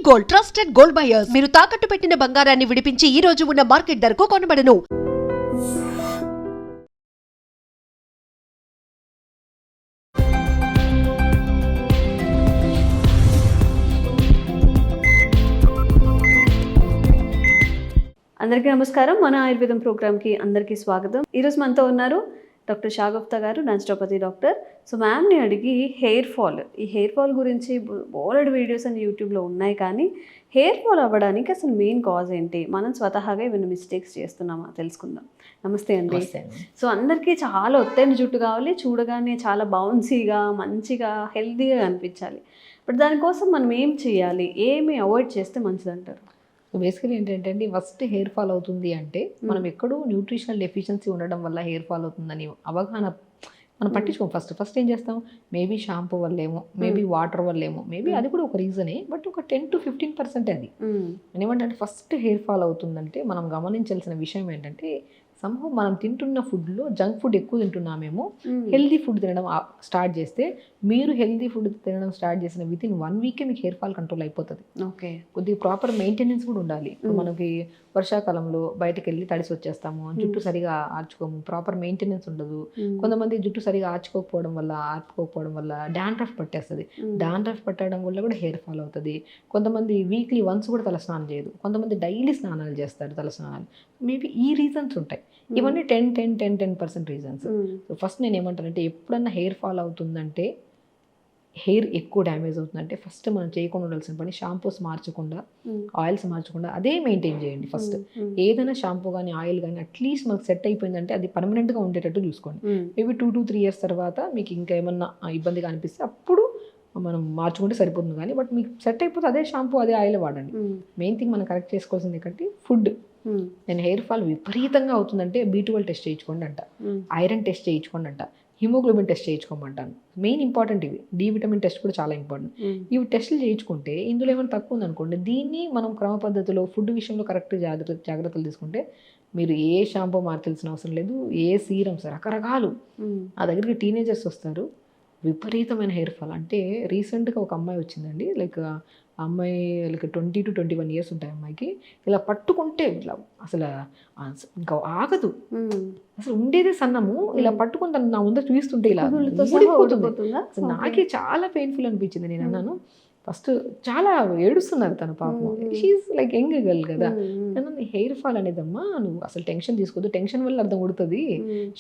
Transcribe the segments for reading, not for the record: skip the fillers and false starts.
Gold, trusted gold buyers. మీరు తాకట్టు పెట్టిన బంగారాన్ని విడిపించి ఈ రోజు ఉన్న మార్కెట్ ధరకు కొనబడను. అందరికీ నమస్కారం. మన ఆయుర్వేదం ప్రోగ్రామ్కి అందరికీ స్వాగతం. ఈరోజు మనతో ఉన్నారు డాక్టర్ షాగుప్తా గారు, న్యాచురోపతి డాక్టర్. సో మ్యామ్ని అడిగి ఈ హెయిర్ ఫాల్ గురించి బోలెడ్ వీడియోస్ అని యూట్యూబ్లో ఉన్నాయి, కానీ హెయిర్ ఫాల్ అవ్వడానికి అసలు మెయిన్ కాజ్ ఏంటి, మనం స్వతహాగా ఏమైనా మిస్టేక్స్ చేస్తున్నామా తెలుసుకుందాం. నమస్తే అండి. సో అందరికీ చాలా ఒత్తైన జుట్టు కావాలి, చూడగానే చాలా బౌన్సీగా మంచిగా హెల్తీగా కనిపించాలి. బట్ దానికోసం మనం ఏం చేయాలి, ఏమి అవాయిడ్ చేస్తే మంచిదంటారు? సో బేసికలీ ఏంటంటే అండి, ఫస్ట్ హెయిర్ ఫాల్ అవుతుంది అంటే మనం ఎక్కడో న్యూట్రిషనల్ డెఫిషియన్సీ ఉండడం వల్ల హెయిర్ ఫాల్ అవుతుందని అవగాహన మనం పట్టించుకోం. ఫస్ట్ ఏం చేస్తాం, మేబీ షాంపూ వల్లేమో, మేబీ వాటర్ వల్లేమో, మేబీ అది కూడా ఒక రీజనే, బట్ ఒక 10 to 15% అది. ఏమంటే ఫస్ట్ హెయిర్ ఫాల్ అవుతుందంటే మనం గమనించాల్సిన విషయం ఏంటంటే, సంహం మనం తింటున్న ఫుడ్లో జంక్ ఫుడ్ ఎక్కువ తింటున్నామేమో. హెల్దీ ఫుడ్ తినడం స్టార్ట్ చేస్తే, మీరు హెల్దీ ఫుడ్ తినడం స్టార్ట్ చేసిన వితిన్ 1 వీకే మీకు హెయిర్ ఫాల్ కంట్రోల్ అయిపోతుంది. ఓకే, కొద్దిగా ప్రాపర్ మెయింటెనెన్స్ కూడా ఉండాలి. ఇప్పుడు మనకి వర్షాకాలంలో బయటకు వెళ్ళి తడిసి వచ్చేస్తాము, జుట్టు సరిగా ఆర్చుకోము, ప్రాపర్ మెయింటెనెన్స్ ఉండదు. కొంతమంది జుట్టు సరిగా ఆర్చుకోకపోవడం వల్ల డాండ్రఫ్ పట్టేస్తుంది. డాండ్రఫ్ పట్టడం వల్ల కూడా హెయిర్ ఫాల్ అవుతుంది. కొంతమంది వీక్లీ వన్స్ కూడా తల స్నానం చేయదు, కొంతమంది డైలీ స్నానాలు చేస్తారు, తల స్నానాలు. మేబీ ఈ రీజన్స్ ఉంటాయి. ఇవన్నీ 10% రీజన్స్. సో ఫస్ట్ నేను ఏమంటానంటే, ఎప్పుడన్నా హెయిర్ ఫాల్ అవుతుందంటే, హెయిర్ ఎక్కువ డ్యామేజ్ అవుతుందంటే, ఫస్ట్ మనం చేయకుండా ఉండాల్సిన పని, షాంపూస్ మార్చకుండా, ఆయిల్స్ మార్చకుండా అదే మెయింటైన్ చేయండి. ఫస్ట్ ఏదైనా షాంపూ కానీ ఆయిల్ కానీ అట్లీస్ట్ మనకు సెట్ అయిపోయిందంటే అది పర్మనెంట్గా ఉండేటట్టు చూసుకోండి. మేబీ 2 to 3 years తర్వాత మీకు ఇంకా ఏమన్నా ఇబ్బందిగా అనిపిస్తే అప్పుడు మనం మార్చుకుంటే సరిపోతుంది. కానీ బట్ మీకు సెట్ అయిపోతే అదే షాంపూ అదే ఆయిల్ వాడండి. మెయిన్ థింగ్ మనం కరెక్ట్ చేసుకోవాల్సింది ఏంటంటే ఫుడ్. నేను హెయిర్ ఫాల్ విపరీతంగా అవుతుందంటే B12 టెస్ట్ చేయించుకోండి అంట, ఐరన్ టెస్ట్ చేయించుకోండి అంట, హిమోగ్లోబిన్ టెస్ట్ చేయించుకోమంటాను. మెయిన్ ఇంపార్టెంట్ ఇవి. డి విటమిన్ టెస్ట్ కూడా చాలా ఇంపార్టెంట్. ఇవి టెస్టులు చేయించుకుంటే ఇందులో ఏమైనా తక్కువ ఉందనుకోండి, దీన్ని మనం క్రమ పద్ధతిలో ఫుడ్ విషయంలో కరెక్ట్ జాగ్రత్తలు తీసుకుంటే మీరు ఏ షాంపూ మార్చాల్సిన అవసరం లేదు, ఏ సీరమ్స్ రకరకాలు. నా దగ్గరికి టీనేజర్స్ వస్తారు, విపరీతమైన హెయిర్ ఫాల్. అంటే రీసెంట్గా ఒక అమ్మాయి వచ్చిందండి, లైక్ అమ్మాయి లైక్ 20 to 21 years ఉంటాయి అమ్మాయికి. ఇలా పట్టుకుంటే ఇట్లా అసలు ఇంకా ఆగదు, అసలు ఉండేదే సన్నము, ఇలా పట్టుకుని తను నా ముందర చూస్తుంటే ఇలా ఊడిపోతుంది. అసలు నాకే చాలా పెయిన్ఫుల్ అనిపించింది. నేను అన్నాను ఫస్ట్, చాలా ఏడుస్తున్నారు తన పాపం, షీఈస్ లైక్ యంగ్ గర్ల్ కదా. నేను హెయిర్ ఫాల్ అనేదమ్మా, నువ్వు అసలు టెన్షన్ తీసుకోవద్దు, టెన్షన్ వల్ల అర్థం కొడుతుంది.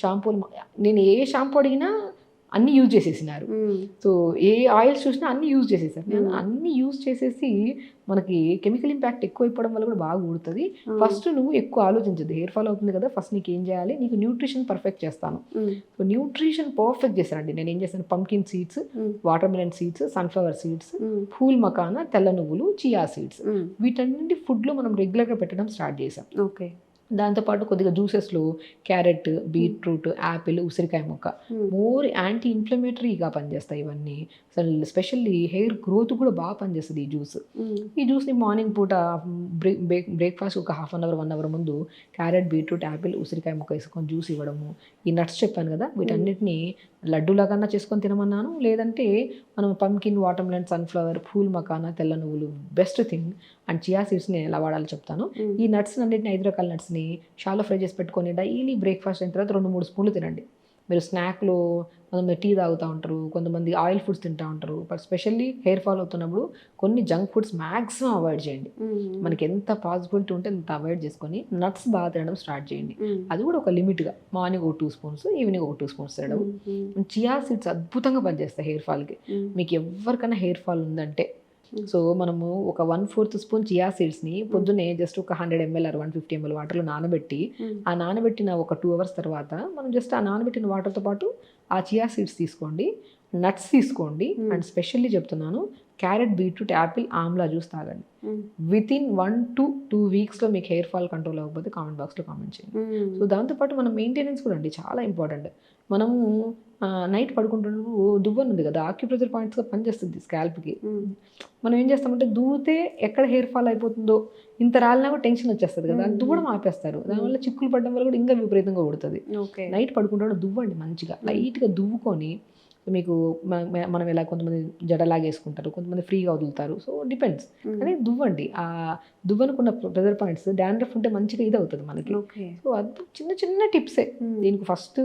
షాంపూలు నేను ఏ షాంపూ అడిగినా అన్నీ యూజ్ చేసేసినారు. సో ఏ ఆయిల్స్ చూసినా అన్నీ యూజ్ చేసేసారు. నేను అన్నీ యూజ్ చేసేసి మనకి కెమికల్ ఇంపాక్ట్ ఎక్కువ అయిపోవడం వల్ల కూడా బాగా ఊడుతుంది. ఫస్ట్ నువ్వు ఎక్కువ ఆలోచించదు, హెయిర్ ఫాల్ అవుతుంది కదా, ఫస్ట్ నీకు ఏం చేయాలి, నీకు న్యూట్రిషన్ పర్ఫెక్ట్ చేస్తాను. సో న్యూట్రిషన్ పర్ఫెక్ట్ చేశానండి. నేను ఏం చేశాను, pumpkin seeds, watermelon seeds, sunflower seeds, phool makhana, తెల్ల నువ్వులు, చియా సీడ్స్, వీటన్నింటి ఫుడ్లో మనం రెగ్యులర్గా పెట్టడం స్టార్ట్ చేసాం. ఓకే, దాంతోపాటు కొద్దిగా జ్యూసెస్లో క్యారెట్, బీట్రూట్, యాపిల్, ఉసిరికాయ ముక్క మోర్ యాంటీ ఇన్ఫ్లమేటరీగా పనిచేస్తాయి ఇవన్నీ. అసలు స్పెషల్లీ హెయిర్ గ్రోత్ కూడా బాగా పనిచేస్తుంది ఈ జ్యూస్. ఈ జ్యూస్ని మార్నింగ్ పూట బ్రేక్ఫాస్ట్ ఒక 1/2 hour 1 hour ముందు క్యారెట్, బీట్రూట్, యాపిల్, ఉసిరికాయ ముక్క వేసుకొని జ్యూస్ ఇవ్వడము. ఈ నట్స్ చెప్పాను కదా, వీటన్నిటిని లడ్డూలాగా చేసుకొని తినమన్నాను. లేదంటే మనం pumpkin, watermelon, sunflower, phool makhana, తెల్ల నువ్వులు బెస్ట్ థింగ్, అండ్ చియా సీడ్స్ని ఎలా వాడాలో చెప్తాను. ఈ నట్స్ అన్నింటిని 5 రకాల నట్స్ని షాలో ఫ్రై చేసి పెట్టుకొని డైలీ బ్రేక్ఫాస్ట్ అయిన తర్వాత 2-3 స్పూన్లు తినండి. మీరు స్నాక్లో కొంతమంది టీ తాగుతూ ఉంటారు, కొంతమంది ఆయిల్ ఫుడ్స్ తింటూ ఉంటారు. బట్ స్పెషల్లీ హెయిర్ ఫాల్ అవుతున్నప్పుడు కొన్ని జంక్ ఫుడ్స్ మ్యాక్సిమం అవాయిడ్ చేయండి. మనకి ఎంత పాసిబిలిటీ ఉంటే అంత అవాయిడ్ చేసుకొని నట్స్ బాగా తినడం స్టార్ట్ చేయండి. అది కూడా ఒక లిమిట్గా, మార్నింగ్ ఒక 2 spoons, ఈవినింగ్ ఒక 2 spoons తినడం. చియా సీడ్స్ అద్భుతంగా పనిచేస్తాయి హెయిర్ ఫాల్కి. మీకు ఎవరికైనా హెయిర్ ఫాల్ ఉందంటే, సో మనము ఒక 1/4 స్పూన్ చియా సీడ్స్ని పొద్దున్నే జస్ట్ ఒక 100 ml or 150 ml వాటర్లో నానబెట్టి, ఆ నానబెట్టిన ఒక 2 hours తర్వాత మనం జస్ట్ ఆ నానబెట్టిన వాటర్తో పాటు ఆ చియా సీడ్స్ తీసుకోండి, నట్స్ తీసుకోండి, అండ్ స్పెషల్లీ చెప్తున్నాను carrot, beetroot, Apple, Amla juice తాగండి. వితిన్ 1 to 2 weeksలో మీకు హెయిర్ ఫాల్ కంట్రోల్ అవ్వకపోతే కామెంట్ బాక్స్లో కామెంట్ చేయండి. సో దాంతోపాటు మనం మెయింటెనెన్స్ కూడా అండి చాలా ఇంపార్టెంట్. మనము నైట్ పడుకుంటున్నప్పుడు దువ్వన ఉంది కదా, ఆక్యుప్రెషర్ పాయింట్స్గా పనిచేస్తుంది స్కాల్ప్కి. మనం ఏం చేస్తామంటే, దూవితే ఎక్కడ హెయిర్ ఫాల్ అయిపోతుందో ఇంత రాలినా కూడా టెన్షన్ వచ్చేస్తుంది కదా, దువ్వడం ఆపేస్తారు. దానివల్ల చిక్కులు పడడం వల్ల కూడా ఇంకా విపరీతంగా కొడుతుంది. నైట్ పడుకుంటే దువ్వండి, మంచిగా లైట్గా దువ్వుకొని మీకు మనం ఎలా కొంతమంది జడలాగేసుకుంటారు, కొంతమంది ఫ్రీగా వదులుతారు. So depends. కానీ దువ్వండి. ఆ దువ్వనుకున్న ప్రెజర్ పాయింట్స్ డాండ్రఫ్ ఉంటే మంచిగా ఇది అవుతుంది మనకి. సో అది చిన్న చిన్న టిప్సే. దీనికి ఫస్ట్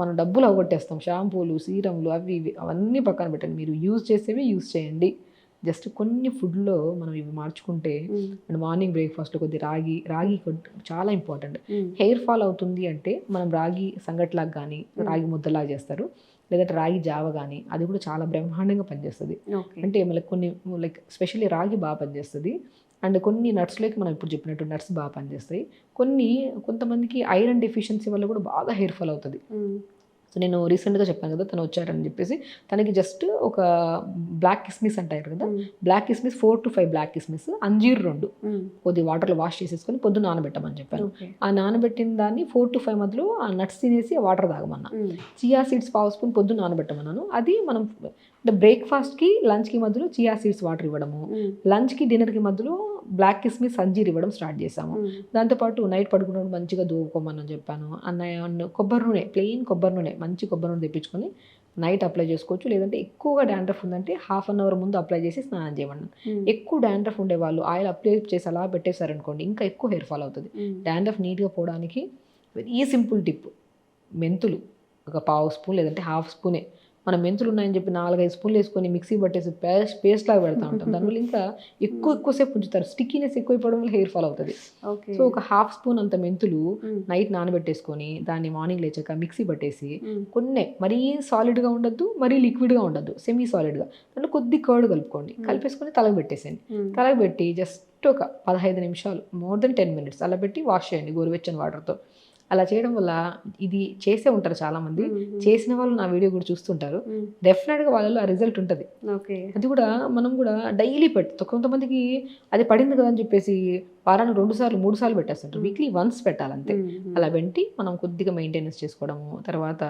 మనం డబ్బులు అవగొట్టేస్తాం. షాంపూలు, సీరంలు, అవి ఇవి అవన్నీ పక్కన పెట్టండి. మీరు యూజ్ చేసేవి యూజ్ చేయండి. జస్ట్ కొన్ని ఫుడ్లో మనం ఇవి మార్చుకుంటే, అండ్ మార్నింగ్ బ్రేక్ఫాస్ట్లో కొద్ది రాగి చాలా ఇంపార్టెంట్. హెయిర్ ఫాల్ అవుతుంది అంటే మనం రాగి సంగట్లాగా కానీ రాగి ముద్దలాగా చేస్తారు, లేదంటే రాగి జావ కానీ, అది కూడా చాలా బ్రహ్మాండంగా పనిచేస్తుంది. అంటే మనకి కొన్ని లైక్ స్పెషల్లీ రాగి బాగా పనిచేస్తుంది. అండ్ కొన్ని నట్స్లోకి మనం ఇప్పుడు చెప్పినట్టు నట్స్ బాగా పనిచేస్తాయి. కొంతమందికి ఐరన్ డెఫిషియన్సీ వల్ల కూడా బాగా హెయిర్ ఫాల్ అవుతుంది. సో నేను రీసెంట్గా చెప్పాను కదా, తను వచ్చారని చెప్పేసి తనకి జస్ట్ ఒక బ్లాక్ కిస్మిస్ అంటారు కదా, బ్లాక్ కిస్మిస్ 4 to 5 బ్లాక్ కిస్మిస్, అంజీర్ 2 కొద్ది వాటర్లో వాష్ చేసేసుకొని పొద్దున్న నానబెట్టమని చెప్పాను. ఆ నానబెట్టిన దాన్ని 4 to 5 మధ్యలో ఆ నట్స్ తినేసి ఆ వాటర్ తాగమన్నా. చియా సీడ్స్ 1 స్పూన్ పొద్దున్న నానబెట్టమన్నాను. అది మనం అంటే బ్రేక్ఫాస్ట్కి లంచ్కి మధ్యలో చియా సీడ్స్ వాటర్ ఇవ్వడము, లంచ్కి డిన్నర్కి మధ్యలో బ్లాక్ కిస్మిస్ అంజీర్ ఇవ్వడం స్టార్ట్ చేసాము. దాంతోపాటు నైట్ పడుకున్నప్పుడు మంచిగా దూవుకోమని చెప్పాను. కొబ్బరి నూనె, ప్లెయిన్ కొబ్బరి నూనె, మంచి కొబ్బరి నూనె తెప్పించుకొని నైట్ అప్లై చేసుకోవచ్చు. లేదంటే ఎక్కువగా డాండ్రఫ్ ఉందంటే ½ an hour ముందు అప్లై చేసి స్నానం చేయమన్నాను. ఎక్కువ డాండ్రఫ్ ఉండే వాళ్ళు ఆయిల్ అప్లై చేసి అలా పెట్టేశారనుకోండి, ఇంకా ఎక్కువ హెయిర్ ఫాల్ అవుతుంది. డాండ్రఫ్ నీట్గా పోవడానికి వెరీ సింపుల్ టిప్, మెంతులు ఒక 1/2 స్పూన్ లేదంటే ½ స్పూనే. మనం మెంతులు ఉన్నాయని చెప్పి 4-5 స్పూన్లు వేసుకొని మిక్సీ పట్టేసి పేస్ట్ లాగా పెడతా ఉంటాం. దానివల్ల ఇంకా ఎక్కువసేపు ఉంచుతారు. స్టిక్కీనెస్ ఎక్కువైపోవడం వల్ల హెయిర్ ఫాల్ అవుతుంది. సో ఒక ½ స్పూన్ అంత మెంతులు నైట్ నానబెట్టేసుకొని దాన్ని మార్నింగ్ లేచాక మిక్సీ పట్టేసి కొన్ని మరీ సాలిడ్గా ఉండద్దు, మరీ లిక్విడ్గా ఉండద్దు, సెమీ సాలిడ్గా దాంట్లో కొద్ది కర్డ్ కలుపుకోండి. కలిపేసుకొని తలకు పెట్టేసేయండి. తలకు పెట్టి జస్ట్ ఒక 15 నిమిషాలు, మోర్ దెన్ 10 minutes అలా పెట్టి వాష్ చేయండి గోరువెచ్చని వాటర్తో. అలా చేయడం వల్ల ఇది చేసే ఉంటారు చాలామంది, చేసిన వాళ్ళు నా వీడియో కూడా చూస్తుంటారు. డెఫినెట్గా వాళ్ళలో ఆ రిజల్ట్ ఉంటుంది. అది కూడా మనం కూడా డైలీ కొంతమందికి అది పడింది కదా అని చెప్పేసి వారానికి 2 సార్లు 3 సార్లు పెట్టేస్తుంటారు. Weekly once పెట్టాలంతే. అలా పెట్టి మనం కొద్దిగా మెయింటెనెన్స్ చేసుకోవడము. తర్వాత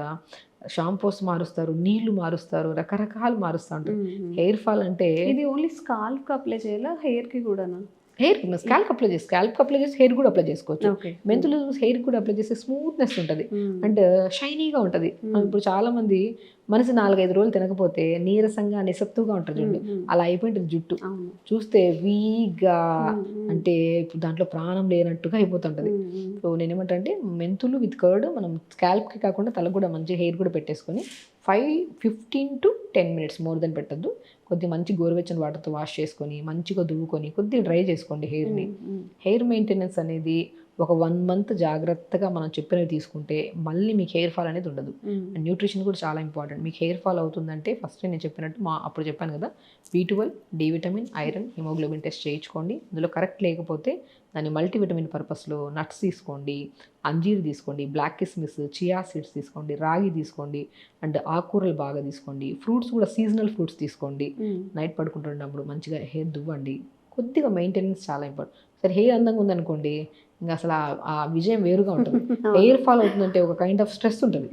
షాంపూస్ మారుస్తారు, నీళ్లు మారుస్తారు, రకరకాలు మారుస్తూ ఉంటారు. హెయిర్ ఫాల్ అంటే ఇది ఓన్లీ స్కాల్ప్కి అప్లై చేయాలా, హెయిర్కి కూడానా? హెయిర్ స్కాల్ప్ అప్లై చేసి హెయిర్ కూడా అప్లై చేసుకోవచ్చు. మెంతులు హెయిర్ కూడా అప్లై చేస్తే స్మూత్నెస్ ఉంటుంది అండ్ షైనీగా ఉంటుంది. ఇప్పుడు చాలా మంది మనిషి 4-5 రోజులు తినకపోతే నీరసంగా నిస్సత్తుగా ఉంటుంది చూడండి, అలా అయిపోయింటుంది జుట్టు. చూస్తే వీక్గా అంటే ఇప్పుడు దాంట్లో ప్రాణం లేనట్టుగా అయిపోతుంటుంది. సో నేనేమంటే మెంతులు విత్ కర్డ్ మనం స్కాల్ప్కి కాకుండా తలకు కూడా మంచి హెయిర్ కూడా పెట్టేసుకొని 15 to 10 minutes మోర్ దెన్ పెట్టద్దు. కొద్ది మంచి గోరువెచ్చని వాటర్తో వాష్ చేసుకొని మంచిగా దువ్వుకొని కొద్దిగా డ్రై చేసుకోండి హెయిర్ని. హెయిర్ మెయింటెనెన్స్ అనేది ఒక 1 month జాగ్రత్తగా మనం చెప్పినవి తీసుకుంటే మళ్ళీ మీకు హెయిర్ ఫాల్ అనేది ఉండదు. అండ్ న్యూట్రిషన్ కూడా చాలా ఇంపార్టెంట్. మీకు హెయిర్ ఫాల్ అవుతుందంటే ఫస్ట్ నేను చెప్పినట్టు అప్పుడు చెప్పాను కదా, B12, D vitamin, iron, haemoglobin test చేయించుకోండి. అందులో కరెక్ట్ లేకపోతే దాన్ని మల్టీవిటమిన్ పర్పస్లో నట్స్ తీసుకోండి, అంజీర్ తీసుకోండి, బ్లాక్ కిస్మిస్, చియా సీడ్స్ తీసుకోండి, రాగి తీసుకోండి, అండ్ ఆకుకూరలు బాగా తీసుకోండి. ఫ్రూట్స్ కూడా సీజనల్ ఫ్రూట్స్ తీసుకోండి. నైట్ పడుకుంటున్నప్పుడు మంచిగా హెయిర్ దువ్వండి. కొద్దిగా మెయింటెనెన్స్ చాలా ఇంపార్టెంట్. సరే హెయిర్ అందంగా ఉందనుకోండి, ఇంకా అసలు ఆ విజయం వేరుగా ఉంటుంది. హెయిర్ ఫాల్ అవుతుందంటే ఒక కైండ్ ఆఫ్ స్ట్రెస్ ఉంటుంది.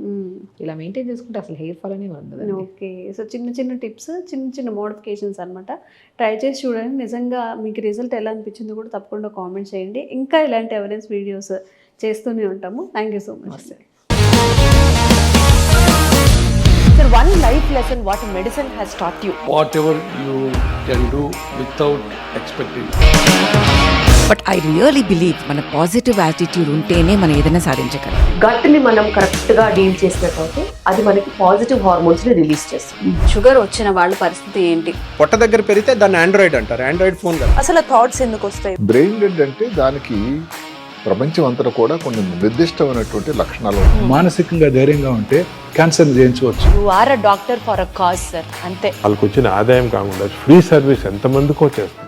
ఇలా మెయింటైన్ చేసుకుంటే అసలు హెయిర్ ఫాల్ అనేది ఉండదు. ఓకే, సో చిన్న టిప్స్, చిన్న మోడిఫికేషన్స్ అనమాట. ట్రై చేసి చూడండి. నిజంగా మీకు రిజల్ట్ ఎలా అనిపించిందో కూడా తప్పకుండా కామెంట్ చేయండి. ఇంకా ఇలాంటి ఎవిడెన్స్ వీడియోస్ చేస్తూనే ఉంటాము. Thank you so much. Sir, one life lesson what medicine has taught you. Whatever you can do without expecting. But I really believe మన పాజిటివ్ యాటిట్యూడ్ ఉంటేనే మనం ఏదైనా సాధించగలం. గట్ని మనం కరెక్ట్గా డీల్ చేసినట్లయితే అది మనకి పాజిటివ్ హార్మోన్స్ని రిలీజ్ చేస్తుంది. షుగర్ వచ్చిన వాళ్ళ పరిస్థితి ఏంటి? పొట్ట దగ్గర పెరిగితే దాన్ని ఆండ్రాయిడ్ అంటారు. ఆండ్రాయిడ్ ఫోన్ కదా. అసలు థాట్స్ ఎందుకు వస్తాయి? బ్రెయిన్ డెడ్ అంటే దానికి ప్రపంచం అంతా కూడా కొన్ని నిర్దిష్టమైనటువంటి లక్షణాలు ఉంటాయి. మానసికంగా ధైర్యంగా ఉంటే క్యాన్సర్ జయించవచ్చు. You are a doctor for a cause, sir. అంతే. వాళ్ళకు వచ్చిన ఆదాయం కాకుండా ఫ్రీ సర్వీస్ ఎంతమందికో చేస్తారు.